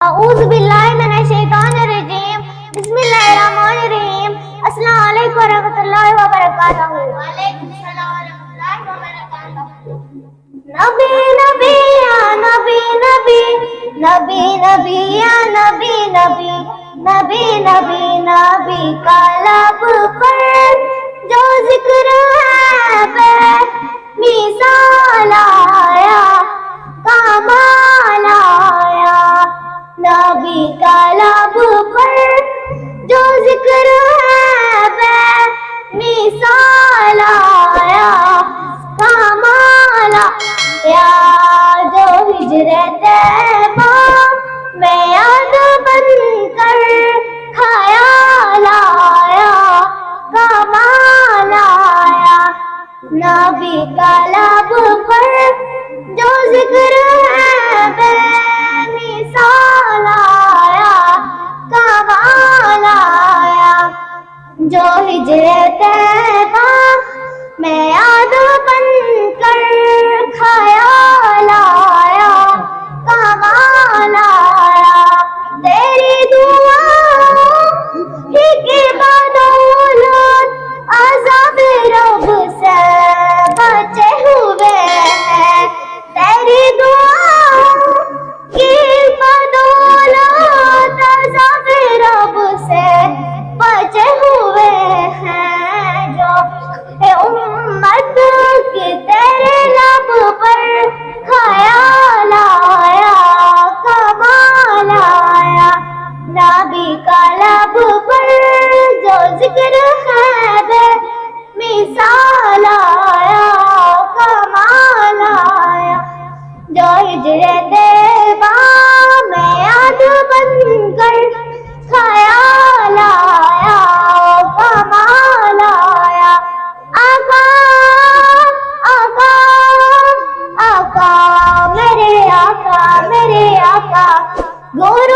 اعوذ باللہ من الشیطان الرجیم بسم اللہ الرحمن الرحیم السلام علیکم ورحمۃ اللہ وبرکاتہ۔ وعلیکم السلام ورحمۃ اللہ وبرکاتہ۔ نبی نبی یا نبی نبی نبی نبی یا نبی نبی نبی نبی نبی کا لب پر جو ذکر ہے بے مثال آیا کمال آیا، نبی کا لب پر جو ذکر ہے بے مثال آیا کمال آیا، جو ہجرت طیبہ میں یاد بن کر خیال آیا کمال آیا، نبی کا لب پر جو ذکر ہے بے مثال آیا کمال آیا، جو ہجرت طیبہ میں یاد بن کر خیال آیا کمال آیا، تیری دعاؤں کی بدولت عذاب رب سے بچے ہوئے ہیں، تیری دعاؤں کی بدولت عذاب رب سے بچے ہوئے ہیں، جو امت کے تیرے لب پر خیال آیا کمال آیا، نبی کا لب پر جو ذکر ہے بے مثال آیا کمال آیا، جو ہجرت طیبہ میں یاد بن کر خیال آیا کمال آیا، آقا آقا آقا میرے آقا گورو